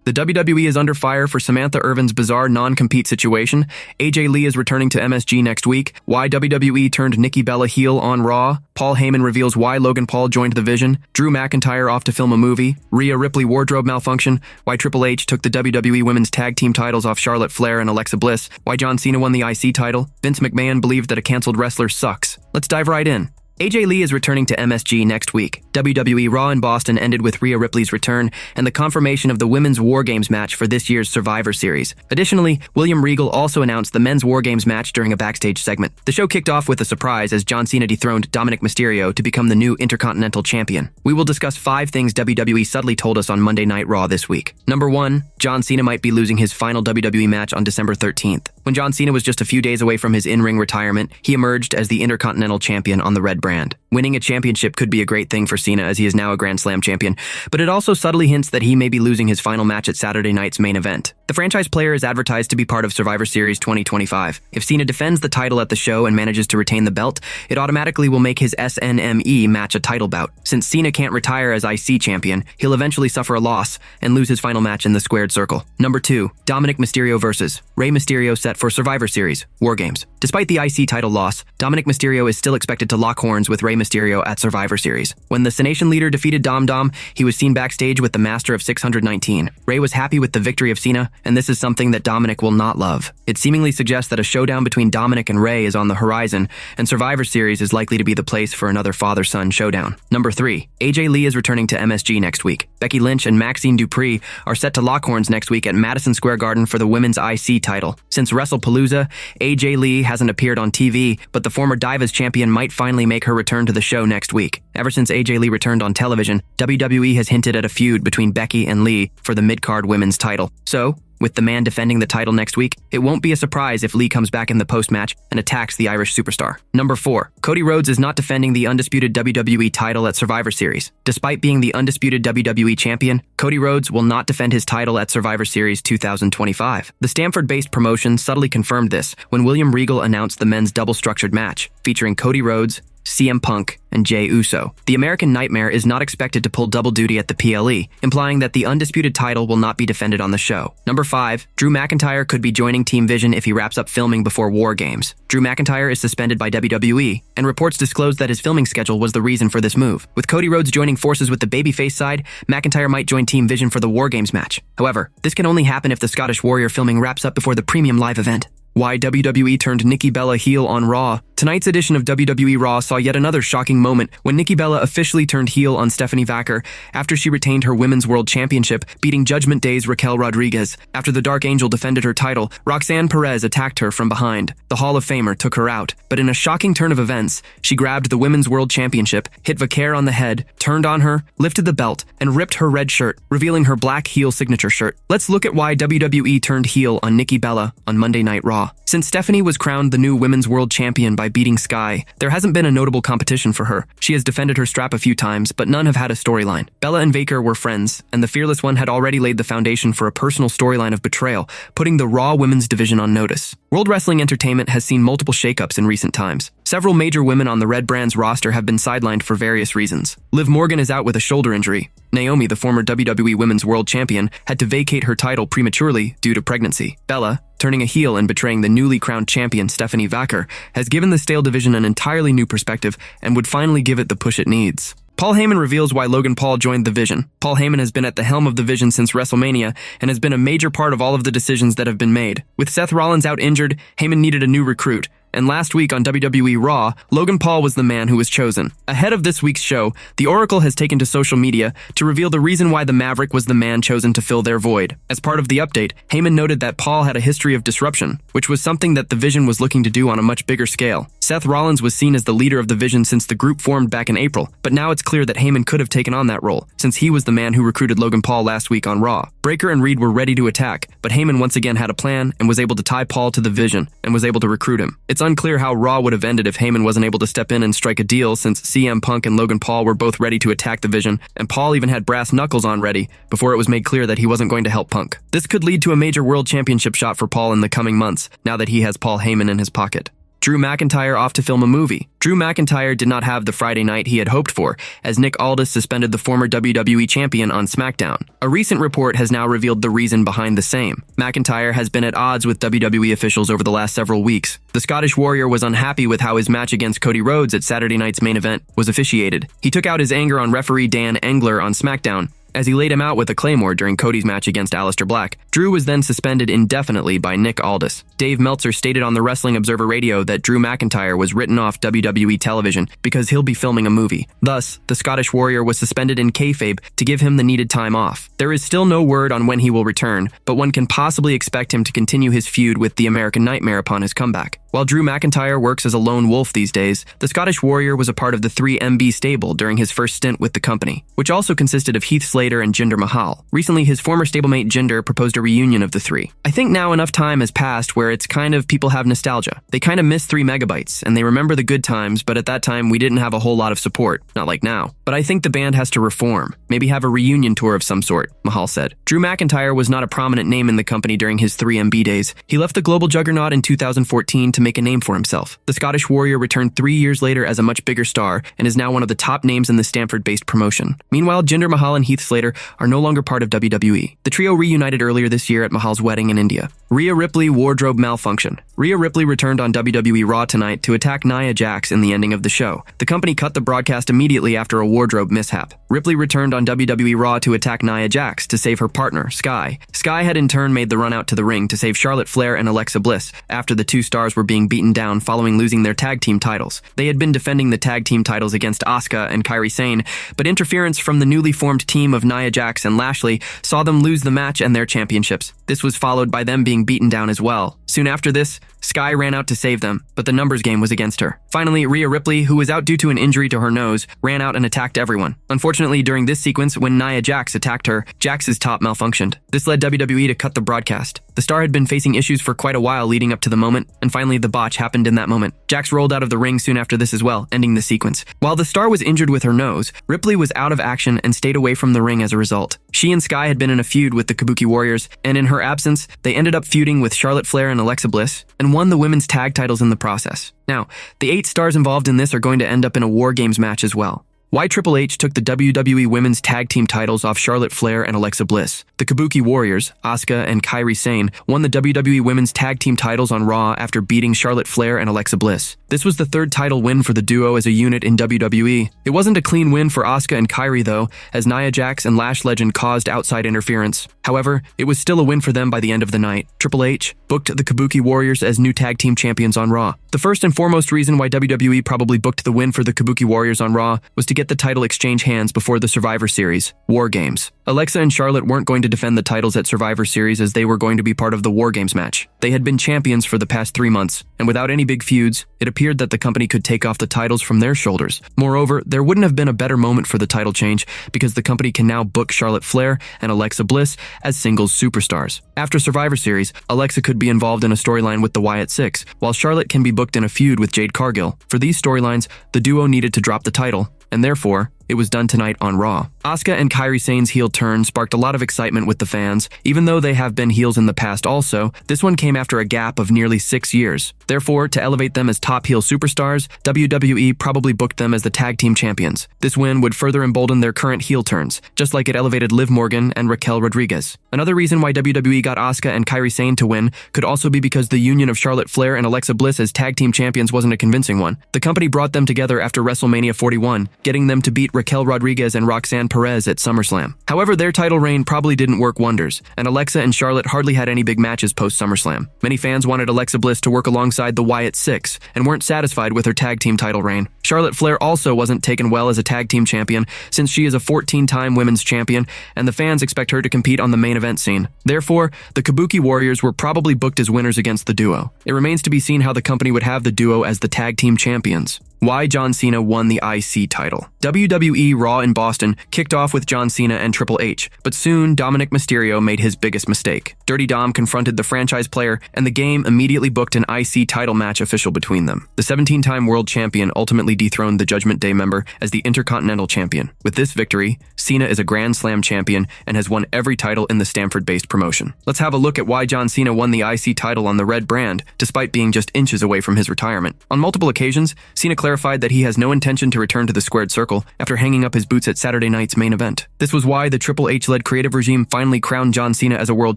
The WWE is under fire for Samantha Irvin's bizarre non-compete situation. AJ Lee is returning to MSG next week. Why WWE turned Nikki Bella heel on Raw. Paul Heyman reveals why Logan Paul joined the Vision. Drew McIntyre off to film a movie. Rhea Ripley wardrobe malfunction. Why Triple H took the WWE Women's Tag Team titles off Charlotte Flair and Alexa Bliss. Why John Cena won the IC title. Vince McMahon believed that a canceled wrestler sucks. Let's dive right in. AJ Lee is returning to MSG next week. WWE Raw in Boston ended with Rhea Ripley's return and the confirmation of the Women's War Games match for this year's Survivor Series. Additionally, William Regal also announced the Men's War Games match during a backstage segment. The show kicked off with a surprise as John Cena dethroned Dominic Mysterio to become the new Intercontinental Champion. We will discuss 5 things WWE subtly told us on Monday Night Raw this week. Number 1, John Cena might be losing his final WWE match on December 13th. When John Cena was just a few days away from his in-ring retirement, he emerged as the Intercontinental Champion on the Red brand. Winning a championship could be a great thing for Cena as he is now a Grand Slam champion, but it also subtly hints that he may be losing his final match at Saturday night's main event. The franchise player is advertised to be part of Survivor Series 2025. If Cena defends the title at the show and manages to retain the belt, it automatically will make his SNME match a title bout. Since Cena can't retire as IC champion, he'll eventually suffer a loss and lose his final match in the squared circle. Number 2, Dominic Mysterio versus Rey Mysterio set for Survivor Series War Games. Despite the IC title loss, Dominic Mysterio is still expected to lock horns with Rey Mysterio at Survivor Series. When the Cenation leader defeated Dom, he was seen backstage with the Master of 619. Rey was happy with the victory of Cena, and this is something that Dominic will not love. It seemingly suggests that a showdown between Dominic and Rey is on the horizon, and Survivor Series is likely to be the place for another father-son showdown. Number 3, AJ Lee is returning to MSG next week. Becky Lynch and Maxine Dupree are set to lock horns next week at Madison Square Garden for the Women's IC title. Since WrestlePalooza, AJ Lee hasn't appeared on TV, but the former Divas champion might finally make her return to the show next week. Ever since AJ Lee returned on television, WWE has hinted at a feud between Becky and Lee for the mid-card women's title. So, with the man defending the title next week, it won't be a surprise if Lee comes back in the post-match and attacks the Irish superstar. Number 4, Cody Rhodes is not defending the undisputed WWE title at Survivor Series. Despite being the undisputed WWE champion, Cody Rhodes will not defend his title at Survivor Series 2025. The Stamford-based promotion subtly confirmed this when William Regal announced the men's double-structured match, featuring Cody Rhodes, CM Punk, and Jey Uso. The American Nightmare is not expected to pull double duty at the PLE, implying that the undisputed title will not be defended on the show. Number 5, Drew McIntyre could be joining Team Vision if he wraps up filming before War Games. Drew McIntyre is suspended by WWE, and reports disclosed that his filming schedule was the reason for this move. With Cody Rhodes joining forces with the babyface side, McIntyre might join Team Vision for the War Games match. However, this can only happen if the Scottish Warrior filming wraps up before the premium live event. Why WWE turned Nikki Bella heel on Raw. Tonight's edition of WWE Raw saw yet another shocking moment when Nikki Bella officially turned heel on Stephanie Vaquer after she retained her Women's World Championship, beating Judgment Day's Raquel Rodriguez. After the Dark Angel defended her title, Roxanne Perez attacked her from behind. The Hall of Famer took her out, but in a shocking turn of events, she grabbed the Women's World Championship, hit Vaquer on the head, turned on her, lifted the belt, and ripped her red shirt, revealing her black heel signature shirt. Let's look at why WWE turned heel on Nikki Bella on Monday Night Raw. Since Stephanie was crowned the new Women's World Champion by beating Sky, there hasn't been a notable competition for her. She has defended her strap a few times, but none have had a storyline. Bella and Vaquer were friends, and the Fearless One had already laid the foundation for a personal storyline of betrayal, putting the Raw Women's division on notice. World Wrestling Entertainment has seen multiple shakeups in recent times. Several major women on the Red Brand's roster have been sidelined for various reasons. Liv Morgan is out with a shoulder injury. Naomi, the former WWE Women's World Champion, had to vacate her title prematurely due to pregnancy. Bella, turning a heel and betraying the newly crowned champion Stephanie Vaquer, has given the stale division an entirely new perspective and would finally give it the push it needs. Paul Heyman reveals why Logan Paul joined the Vision. Paul Heyman has been at the helm of the Vision since WrestleMania and has been a major part of all of the decisions that have been made. With Seth Rollins out injured, Heyman needed a new recruit. And last week on WWE Raw, Logan Paul was the man who was chosen. Ahead of this week's show, the Oracle has taken to social media to reveal the reason why the Maverick was the man chosen to fill their void. As part of the update, Heyman noted that Paul had a history of disruption, which was something that the Vision was looking to do on a much bigger scale. Seth Rollins was seen as the leader of the Vision since the group formed back in April, but now it's clear that Heyman could have taken on that role, since he was the man who recruited Logan Paul last week on Raw. Breaker and Reed were ready to attack, but Heyman once again had a plan and was able to tie Paul to the Vision and was able to recruit him. It's unclear how Raw would have ended if Heyman wasn't able to step in and strike a deal, since CM Punk and Logan Paul were both ready to attack the Vision, and Paul even had brass knuckles on ready before it was made clear that he wasn't going to help Punk. This could lead to a major world championship shot for Paul in the coming months, now that he has Paul Heyman in his pocket. Drew McIntyre off to film a movie. Drew McIntyre did not have the Friday night he had hoped for, as Nick Aldis suspended the former WWE champion on SmackDown. A recent report has now revealed the reason behind the same. McIntyre has been at odds with WWE officials over the last several weeks. The Scottish Warrior was unhappy with how his match against Cody Rhodes at Saturday night's main event was officiated. He took out his anger on referee Dan Engler on SmackDown, as he laid him out with a claymore during Cody's match against Aleister Black. Drew was then suspended indefinitely by Nick Aldis. Dave Meltzer stated on the Wrestling Observer Radio that Drew McIntyre was written off WWE television because he'll be filming a movie. Thus, the Scottish Warrior was suspended in kayfabe to give him the needed time off. There is still no word on when he will return, but one can possibly expect him to continue his feud with the American Nightmare upon his comeback. While Drew McIntyre works as a lone wolf these days, the Scottish Warrior was a part of the 3MB stable during his first stint with the company, which also consisted of Heath Slater and Jinder Mahal. Recently, his former stablemate Jinder proposed a reunion of the three. I think now enough time has passed where it's kind of people have nostalgia. They kind of miss 3 megabytes, and they remember the good times, but at that time we didn't have a whole lot of support, not like now. But I think the band has to reform, maybe have a reunion tour of some sort, Mahal said. Drew McIntyre was not a prominent name in the company during his 3MB days. He left the global juggernaut in 2014 to make a name for himself. The Scottish Warrior returned 3 years later as a much bigger star and is now one of the top names in the Stamford-based promotion. Meanwhile, Jinder Mahal and Heath Slater are no longer part of WWE. The trio reunited earlier this year at Mahal's wedding in India. Rhea Ripley wardrobe malfunction. Rhea Ripley returned on WWE Raw tonight to attack Nia Jax in the ending of the show. The company cut the broadcast immediately after a wardrobe mishap. Ripley returned on WWE Raw to attack Nia Jax to save her partner, Sky. Sky had in turn made the run out to the ring to save Charlotte Flair and Alexa Bliss after the two stars were being beaten down following losing their tag team titles. They had been defending the tag team titles against Asuka and Kairi Sane, but interference from the newly formed team of Nia Jax and Lashley saw them lose the match and their championships. This was followed by them being beaten down as well. Soon after this, Sky ran out to save them, but the numbers game was against her. Finally, Rhea Ripley, who was out due to an injury to her nose, ran out and attacked everyone. Unfortunately, during this sequence, when Nia Jax attacked her, Jax's top malfunctioned. This led WWE to cut the broadcast. The star had been facing issues for quite a while leading up to the moment, and finally the botch happened in that moment. Jax rolled out of the ring soon after this as well, ending the sequence. While the star was injured with her nose, Ripley was out of action and stayed away from the ring as a result. She and Sky had been in a feud with the Kabuki Warriors, and in her absence, they ended up feuding with Charlotte Flair and Alexa Bliss, and won the women's tag titles in the process. Now, the 8 stars involved in this are going to end up in a War Games match as well. Why Triple H took the WWE Women's Tag Team titles off Charlotte Flair and Alexa Bliss. The Kabuki Warriors, Asuka and Kairi Sane, won the WWE Women's Tag Team titles on Raw after beating Charlotte Flair and Alexa Bliss. This was the 3rd title win for the duo as a unit in WWE. It wasn't a clean win for Asuka and Kairi though, as Nia Jax and Lash Legend caused outside interference. However, it was still a win for them by the end of the night. Triple H booked the Kabuki Warriors as new tag team champions on Raw. The first and foremost reason why WWE probably booked the win for the Kabuki Warriors on Raw was to get the title exchange hands before the Survivor Series, War Games. Alexa and Charlotte weren't going to defend the titles at Survivor Series as they were going to be part of the War Games match. They had been champions for the past 3 months, and without any big feuds, it appeared that the company could take off the titles from their shoulders. Moreover, there wouldn't have been a better moment for the title change because the company can now book Charlotte Flair and Alexa Bliss as singles superstars. After Survivor Series, Alexa could be involved in a storyline with the Wyatt Six, while Charlotte can be booked in a feud with Jade Cargill. For these storylines, the duo needed to drop the title, and therefore, it was done tonight on Raw. Asuka and Kairi Sane's heel turn sparked a lot of excitement with the fans. Even though they have been heels in the past also, this one came after a gap of nearly 6 years. Therefore, to elevate them as top heel superstars, WWE probably booked them as the tag team champions. This win would further embolden their current heel turns, just like it elevated Liv Morgan and Raquel Rodriguez. Another reason why WWE got Asuka and Kairi Sane to win could also be because the union of Charlotte Flair and Alexa Bliss as tag team champions wasn't a convincing one. The company brought them together after WrestleMania 41, getting them to beat Raquel Rodriguez and Roxanne Perez at SummerSlam. However, their title reign probably didn't work wonders, and Alexa and Charlotte hardly had any big matches post-SummerSlam. Many fans wanted Alexa Bliss to work alongside the Wyatt Six and weren't satisfied with her tag team title reign. Charlotte Flair also wasn't taken well as a tag team champion since she is a 14-time women's champion, and the fans expect her to compete on the main event scene. Therefore, the Kabuki Warriors were probably booked as winners against the duo. It remains to be seen how the company would have the duo as the tag team champions. Why John Cena won the IC title. WWE Raw in Boston kicked off with John Cena and Triple H, but soon Dominic Mysterio made his biggest mistake. Dirty Dom confronted the franchise player, and the game immediately booked an IC title match official between them. The 17-time world champion ultimately dethroned the Judgment Day member as the Intercontinental Champion. With this victory, Cena is a Grand Slam champion and has won every title in the Stamford-based promotion. Let's have a look at why John Cena won the IC title on the red brand, despite being just inches away from his retirement. On multiple occasions, Cena clarified that he has no intention to return to the squared circle after hanging up his boots at Saturday night's main event. This was why the Triple H-led creative regime finally crowned John Cena as a world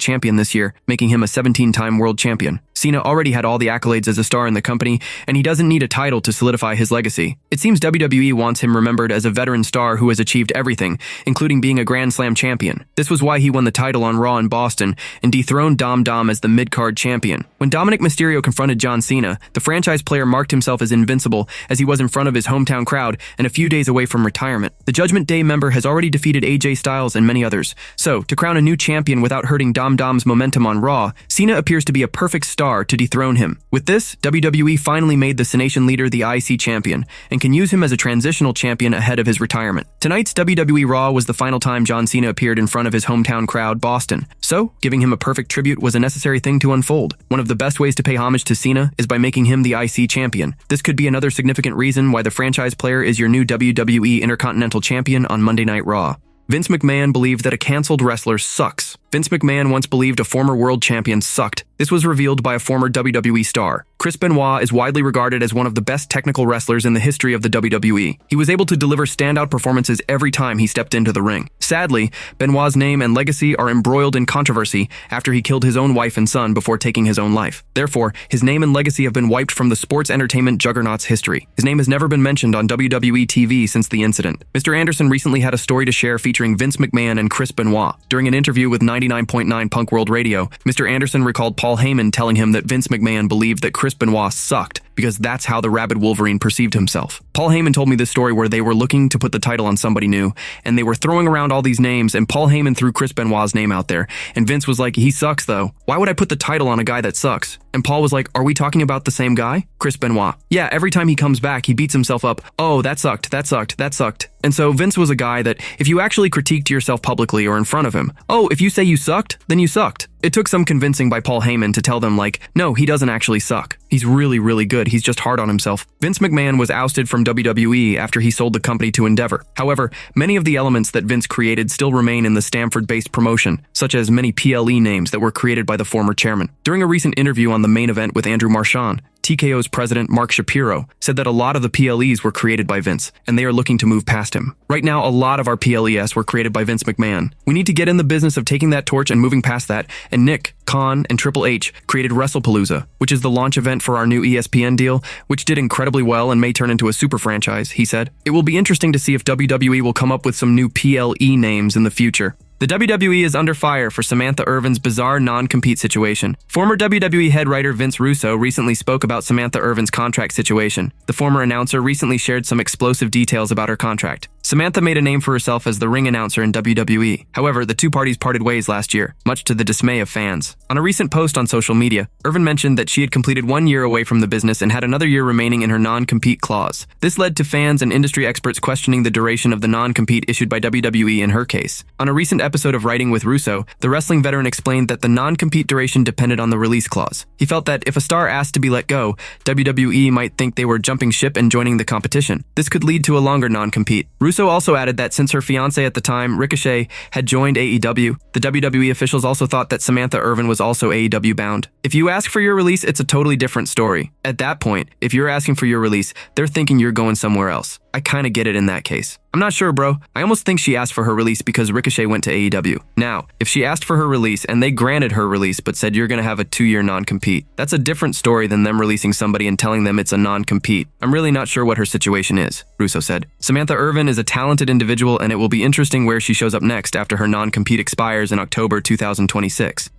champion this year, making him a 17-time world champion. Cena already had all the accolades as a star in the company, and he doesn't need a title to solidify his legacy. It seems WWE wants him remembered as a veteran star who has achieved everything, including being a Grand Slam champion. This was why he won the title on Raw in Boston and dethroned Dom as the mid-card champion. When Dominic Mysterio confronted John Cena, the franchise player marked himself as invincible as he was in front of his hometown crowd and a few days away from retirement. The Judgment Day member has already defeated AJ Styles and many others. So, to crown a new champion without hurting Dom's momentum on Raw, Cena appears to be a perfect star to dethrone him. With this, WWE finally made the Nation leader the IC champion and can use him as a transitional champion ahead of his retirement. Tonight's WWE Raw was the final time John Cena appeared in front of his hometown crowd, Boston. So, giving him a perfect tribute was a necessary thing to unfold. One of the best ways to pay homage to Cena is by making him the IC champion. This could be another significant reason why the franchise player is your new WWE Intercontinental Champion on Monday Night Raw. Vince McMahon believed that a canceled wrestler sucks. Vince McMahon once believed a former world champion sucked. This was revealed by a former WWE star. Chris Benoit is widely regarded as one of the best technical wrestlers in the history of the WWE. He was able to deliver standout performances every time he stepped into the ring. Sadly, Benoit's name and legacy are embroiled in controversy after he killed his own wife and son before taking his own life. Therefore, his name and legacy have been wiped from the sports entertainment juggernaut's history. His name has never been mentioned on WWE TV since the incident. Mr. Anderson recently had a story to share featuring Vince McMahon and Chris Benoit. During an interview with 99.9 Punk World Radio, Mr. Anderson recalled Paul Heyman telling him that Vince McMahon believed that Chris Benoit sucked because that's how the Rabid Wolverine perceived himself. Paul Heyman told me this story where they were looking to put the title on somebody new, and they were throwing around all these names, and Paul Heyman threw Chris Benoit's name out there, and Vince was like, he sucks though. Why would I put the title on a guy that sucks? And Paul was like, are we talking about the same guy? Chris Benoit. Yeah, every time he comes back, he beats himself up. Oh, that sucked, that sucked, that sucked. And so Vince was a guy that if you actually critiqued yourself publicly or in front of him, oh, if you say you sucked, then you sucked. It took some convincing by Paul Heyman to tell them like, no, he doesn't actually suck. He's really, really good. He's just hard on himself. Vince McMahon was ousted from WWE after he sold the company to Endeavor. However, many of the elements that Vince created still remain in the Stamford-based promotion, such as many PLE names that were created by the former chairman. During a recent interview on the Main Event with Andrew Marchand, TKO's president Mark Shapiro said that a lot of the PLEs were created by Vince, and they are looking to move past him. Right now, a lot of our PLEs were created by Vince McMahon. We need to get in the business of taking that torch and moving past that, and Nick, Khan, and Triple H created WrestlePalooza, which is the launch event for our new ESPN deal, which did incredibly well and may turn into a super franchise, he said. It will be interesting to see if WWE will come up with some new PLE names in the future. The WWE is under fire for Samantha Irvin's bizarre non-compete situation. Former WWE head writer Vince Russo recently spoke about Samantha Irvin's contract situation. The former announcer recently shared some explosive details about her contract. Samantha made a name for herself as the ring announcer in WWE. However, the two parties parted ways last year, much to the dismay of fans. On a recent post on social media, Irvin mentioned that she had completed 1 year away from the business and had another year remaining in her non-compete clause. This led to fans and industry experts questioning the duration of the non-compete issued by WWE in her case. On a recent episode of Writing with Russo, the wrestling veteran explained that the non-compete duration depended on the release clause. He felt that if a star asked to be let go, WWE might think they were jumping ship and joining the competition. This could lead to a longer non-compete. Russo also added that since her fiancé at the time, Ricochet, had joined AEW, the WWE officials also thought that Samantha Irvin was also AEW bound. If you ask for your release, it's a totally different story. At that point, if you're asking for your release, they're thinking you're going somewhere else. I kinda get it in that case. I'm not sure, bro. I almost think she asked for her release because Ricochet went to AEW. Now, if she asked for her release and they granted her release but said you're gonna have a 2-year non-compete, that's a different story than them releasing somebody and telling them it's a non-compete. I'm really not sure what her situation is, Russo said. Samantha Irvin is a talented individual and it will be interesting where she shows up next after her non-compete expires in October 2026.